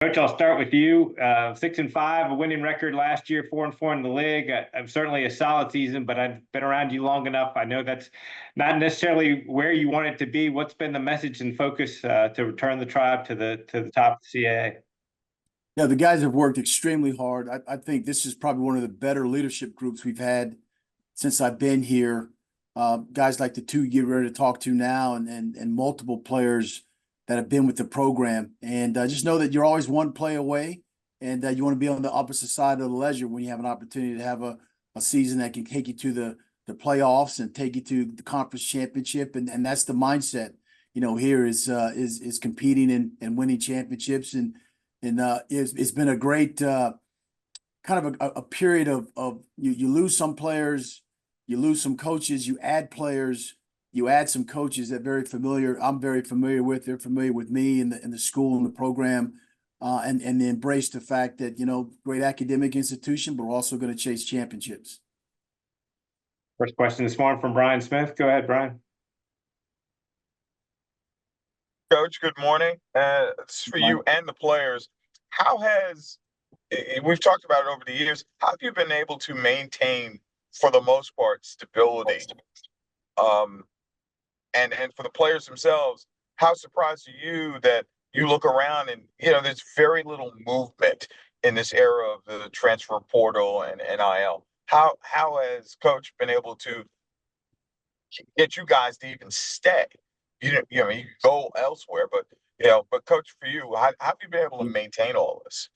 Coach, I'll start with you. 6-5, a winning record last year, 4-4 in the league. I'm certainly a solid season, but I've been around you long enough. I know that's not necessarily where you want it to be. What's been the message and focus to return the Tribe to the top of the CAA? Yeah, the guys have worked extremely hard. I think this is probably one of the better leadership groups we've had since I've been here. Guys like the two you're ready to talk to now, and multiple players that have been with the program. And just know that you're always one play away, and you want to be on the opposite side of the ledger when you have an opportunity to have a season that can take you to the playoffs and take you to the conference championship. And that's the mindset, here is competing and winning championships. And it's been a great kind of a period of you lose some players, you lose some coaches, you add players, you add some coaches that I'm very familiar with. They're familiar with me and the school and the program, and they embrace the fact that, great academic institution, but we're also going to chase championships. First question this morning from Brian Smith. Go ahead, Brian. Coach, good morning. It's for you and the players. We've talked about it over the years, how have you been able to maintain, for the most part, stability? And for the players themselves, how surprised are you that you look around and, there's very little movement in this era of the transfer portal and NIL? How has Coach been able to get you guys to even stay? You could go elsewhere, but Coach, for you, how have you been able to maintain all of this?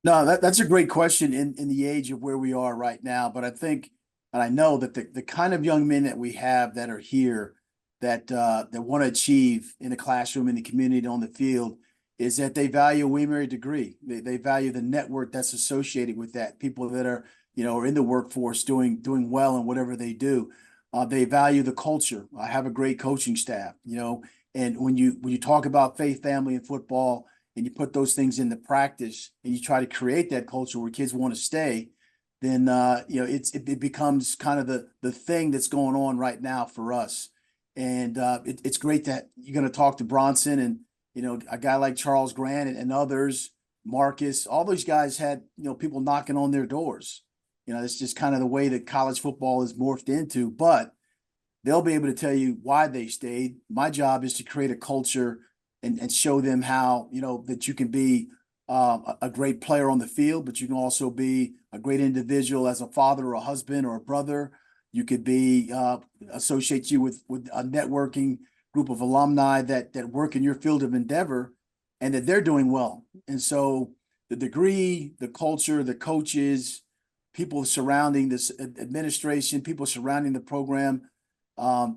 No, that's a great question in the age of where we are right now. But I think, and I know that the kind of young men that we have that are here that want to achieve in the classroom, in the community, on the field, is that they value a William & Mary degree. They value the network that's associated with that. People that are in the workforce doing well in whatever they do. They value the culture. I have a great coaching staff. And when you talk about faith, family, and football, and you put those things into practice, and you try to create that culture where kids want to stay, then it becomes kind of the thing that's going on right now for us. And it's great that you're going to talk to Bronson and a guy like Charles Grant and others, Marcus. All those guys had people knocking on their doors. It's just kind of the way that college football is morphed into. But they'll be able to tell you why they stayed. My job is to create a culture and show them how that you can be a great player on the field, but you can also be a great individual as a father or a husband or a brother. You could be associate you with a networking group of alumni that work in your field of endeavor, and that they're doing well. And so the degree, the culture, the coaches, people surrounding this administration, people surrounding the program,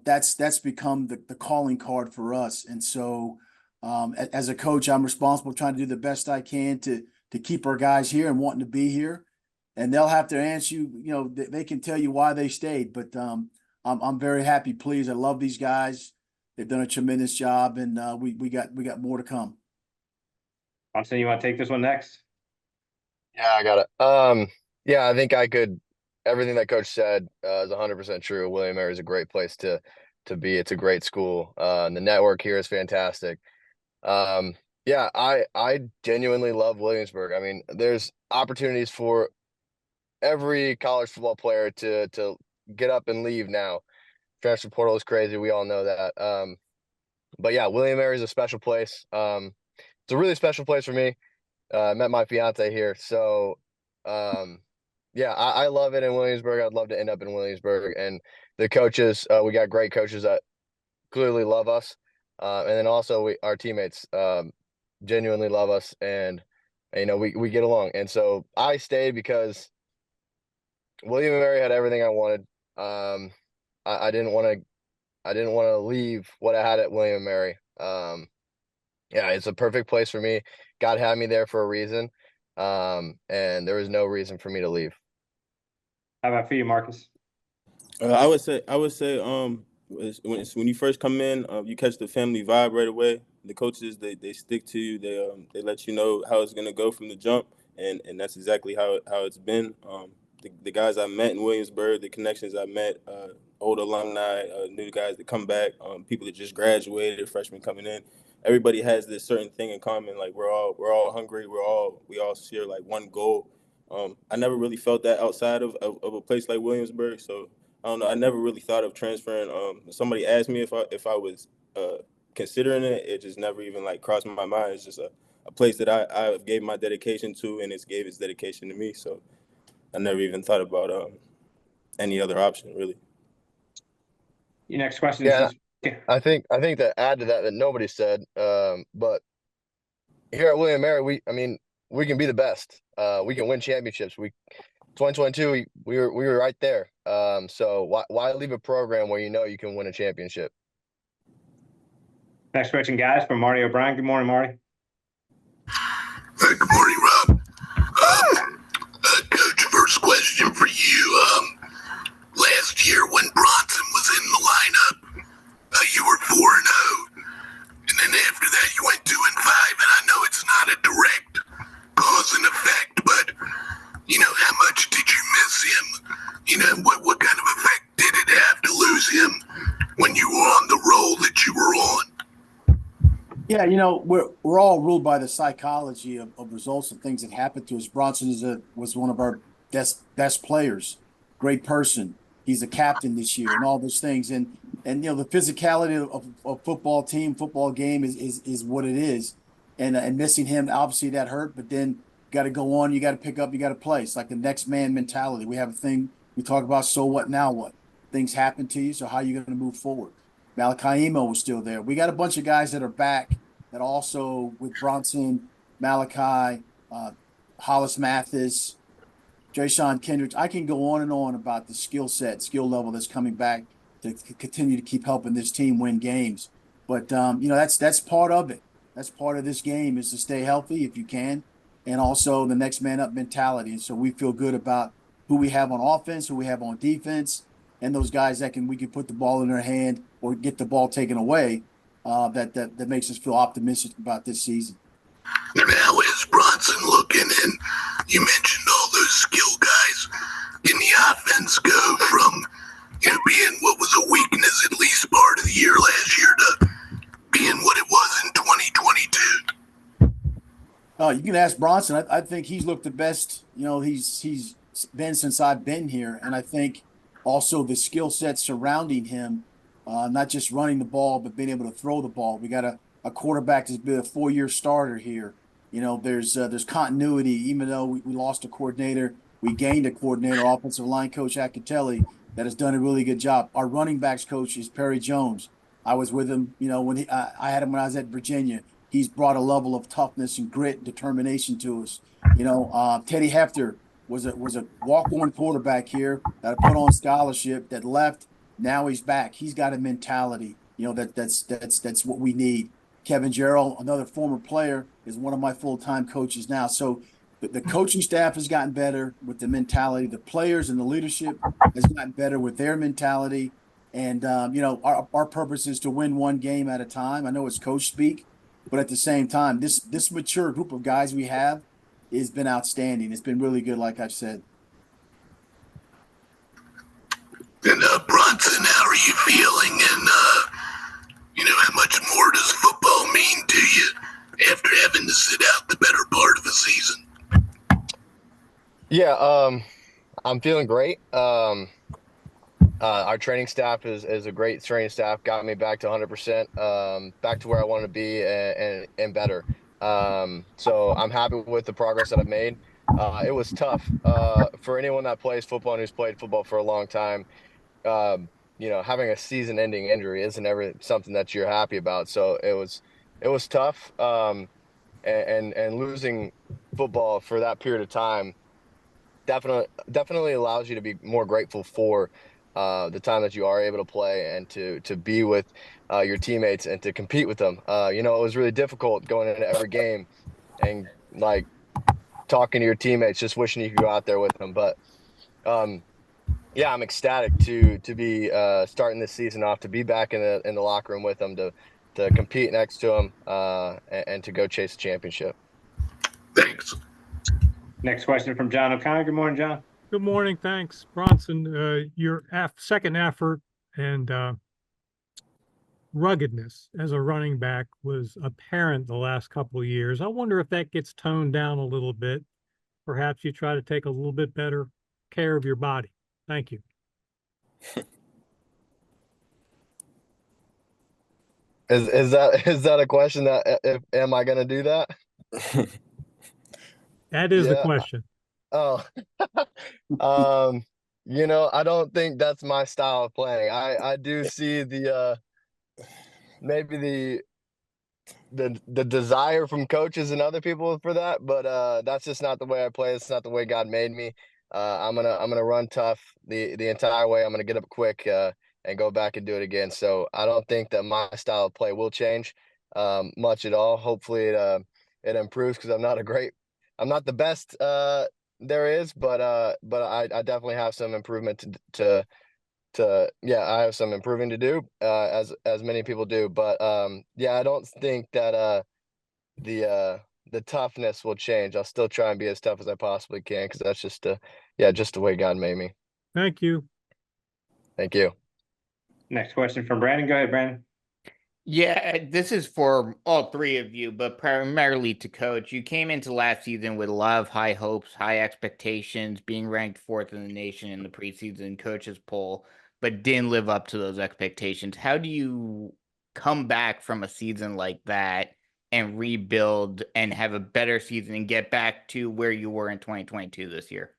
that's become the calling card for us. And so as a coach, I'm responsible trying to do the best I can to keep our guys here and wanting to be here. And they'll have to answer you, they can tell you why they stayed, but I'm very happy, pleased. I love these guys. They've done a tremendous job, and we got more to come. Bronson, you want to take this one next? Yeah, I got it. Yeah, I think everything that Coach said is 100% true. William & Mary is a great place to be. It's a great school. And the network here is fantastic. Yeah, I genuinely love Williamsburg. I mean, there's opportunities for every college football player to get up and leave now. Transfer portal is crazy. We all know that. But yeah, William & Mary is a special place. It's a really special place for me. I met my fiance here. So, yeah, I love it in Williamsburg. I'd love to end up in Williamsburg. And the coaches, we got great coaches that clearly love us. And then also our teammates genuinely love us. And, we get along. And so I stayed because William & Mary had everything I wanted. I didn't want to leave what I had at William & Mary. Yeah, it's a perfect place for me. God had me there for a reason. And there was no reason for me to leave. How about for you, Marcus? I would say when you first come in, you catch the family vibe right away. The coaches they stick to you. They let you know how it's gonna go from the jump, and that's exactly how it's been. The guys I met in Williamsburg, the connections I met, old alumni, new guys that come back, people that just graduated, freshmen coming in. everybody has this certain thing in common. Like we're all hungry. We all share like one goal. I never really felt that outside of a place like Williamsburg. So I don't know. I never really thought of transferring. Somebody asked me if I was considering it. It just never even like crossed my mind. It's just a place that I gave my dedication to, and it's gave its dedication to me. So I never even thought about any other option really. Your next question Yeah, is. I think to add to that nobody said, but here at William & Mary, we can be the best. We can win championships. 2022, we were right there. So why leave a program where you know you can win a championship? Next question, guys, from Marty O'Brien. Good morning, Marty. Good morning, Rob. Coach, first question for you. Last year when Bronson was in the lineup, you were 4-0. And then after that, you went 2-5. And I know it's not a direct cause and effect, but, how much did you miss him? What kind of effect did it have to lose him when you were on the roll that you were on? Yeah, we're all ruled by the psychology of results and things that happen to us. Bronson was one of our best players, great person. He's a captain this year and all those things. And the physicality of football team, football game is what it is. And missing him, obviously that hurt, but then you got to go on, you got to pick up, you got to play. It's like the next man mentality. We have a thing we talk about, so what, now what? Things happen to you, so how are you going to move forward? Malachi Emo was still there. We got a bunch of guys that are back that also with Bronson, Malachi, Hollis Mathis, Jayshawn Kendricks. I can go on and on about the skill level that's coming back to continue to keep helping this team win games. But, that's part of it. That's part of this game is to stay healthy if you can, and also the next man up mentality. And so we feel good about who we have on offense, who we have on defense, and those guys that we can put the ball in their hand or get the ball taken away. That makes us feel optimistic about this season. Now is Bronson looking, and you mentioned all those skill guys. Can the offense go from being what was a weakness at least part of the year last year to being what it was in 2022? You can ask Bronson. I think he's looked the best. He's been since I've been here, and I think also the skill set surrounding him. Not just running the ball, but being able to throw the ball. We got a quarterback that's been a 4-year starter here. There's continuity. Even though we lost a coordinator, we gained a coordinator, offensive line coach Acatelli, that has done a really good job. Our running backs coach is Perry Jones. I was with him, when I had him when I was at Virginia. He's brought a level of toughness and grit and determination to us. Teddy Hefter was a walk-on quarterback here that I put on scholarship that left. Now he's back. He's got a mentality, that's what we need. Kevin Gerald, another former player, is one of my full-time coaches now. So the coaching staff has gotten better with the mentality. The players and the leadership has gotten better with their mentality. And, our purpose is to win one game at a time. I know it's coach speak, but at the same time, this mature group of guys we have has been outstanding. It's been really good, like I've said. And Bronson, how are you feeling? And how much more does football mean to you after having to sit out the better part of the season? Yeah, I'm feeling great. Our training staff is a great training staff. Got me back to 100%, back to where I want to be and better. So I'm happy with the progress that I've made. It was tough for anyone that plays football and who's played football for a long time. Having a season-ending injury isn't ever something that you're happy about. So it was tough. And losing football for that period of time definitely allows you to be more grateful for the time that you are able to play and to be with your teammates and to compete with them. It was really difficult going into every game and like talking to your teammates, just wishing you could go out there with them. But yeah, I'm ecstatic to be starting this season off, to be back in the locker room with them, to compete next to them, and to go chase a championship. Thanks. Next question from John O'Connor. Good morning, John. Good morning. Thanks, Bronson. Your second effort and ruggedness as a running back was apparent the last couple of years. I wonder if that gets toned down a little bit. Perhaps you try to take a little bit better care of your body. Thank you. Is that a question that am I gonna do that? That is the Yeah. question. Oh, um, I don't think that's my style of playing. I do see maybe the desire from coaches and other people for that, but that's just not the way I play. It's not the way God made me. I'm gonna run tough the entire way. I'm gonna get up quick and go back and do it again. So I don't think that my style of play will change much at all. Hopefully it improves because I'm not the best there is, but I definitely have some improvement I have some improving to do as many people do, but yeah, I don't think that the toughness will change. I'll still try and be as tough as I possibly can because that's just just the way God made me. Thank you. Thank you. Next question from Brandon. Go ahead, Brandon. Yeah, this is for all three of you, but primarily to Coach. You came into last season with a lot of high hopes, high expectations, being ranked fourth in the nation in the preseason coaches poll, but didn't live up to those expectations. How do you come back from a season like that and rebuild and have a better season and get back to where you were in 2022 this year?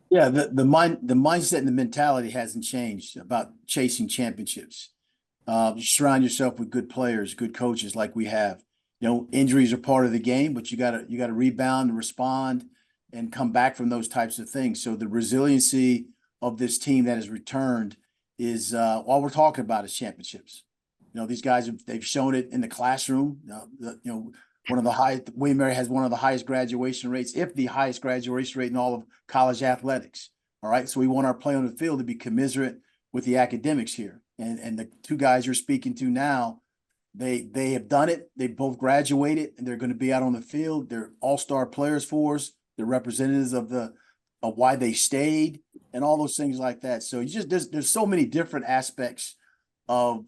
Yeah, the mindset and the mentality hasn't changed about chasing championships. You surround yourself with good players, good coaches like we have. Injuries are part of the game, but you gotta rebound and respond and come back from those types of things. So the resiliency of this team that has returned is all we're talking about is championships. These guys they've shown it in the classroom. William Mary has one of the highest graduation rates, if the highest graduation rate in all of college athletics. All right. So we want our play on the field to be commensurate with the academics here. And the two guys you're speaking to now, they have done it. They both graduated and they're going to be out on the field. They're all-star players for us. They're representatives of why they stayed and all those things like that. So there's so many different aspects of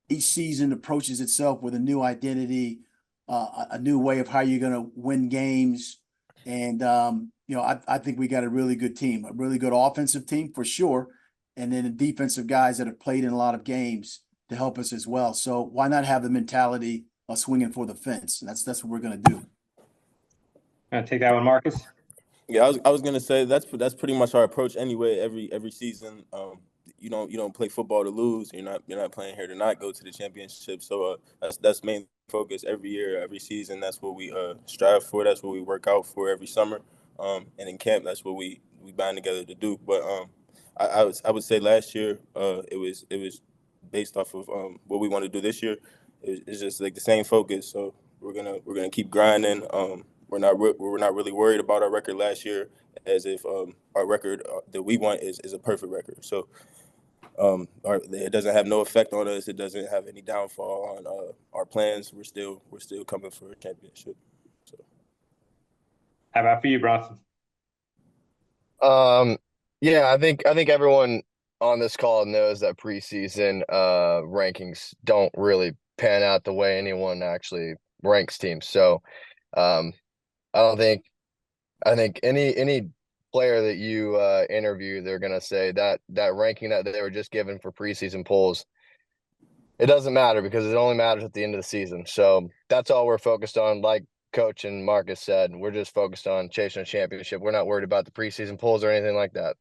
each season approaches itself with a new identity, a new way of how you're going to win games. And, I think we got a really good team, a really good offensive team for sure. And then the defensive guys that have played in a lot of games to help us as well. So why not have the mentality of swinging for the fence? And that's what we're going to do. I'll take that one, Marcus. Yeah, I was gonna say that's pretty much our approach anyway. Every season, you don't play football to lose. You're not playing here to not go to the championship. So that's main focus every year, every season. That's what we strive for. That's what we work out for every summer. And in camp, that's what we bind together to do. But I would say last year, it was based off of what we want to do this year. It's just like the same focus. So we're gonna keep grinding. We're not really worried about our record last year, as if our record that we want is a perfect record. So it doesn't have no effect on us. It doesn't have any downfall on our plans. We're still coming for a championship. So, how about for you, Bronson? Yeah, I think everyone on this call knows that preseason rankings don't really pan out the way anyone actually ranks teams. So I think any player that you interview, they're gonna say that ranking that they were just given for preseason polls, it doesn't matter because it only matters at the end of the season. So that's all we're focused on. Like Coach and Marcus said, we're just focused on chasing a championship. We're not worried about the preseason polls or anything like that.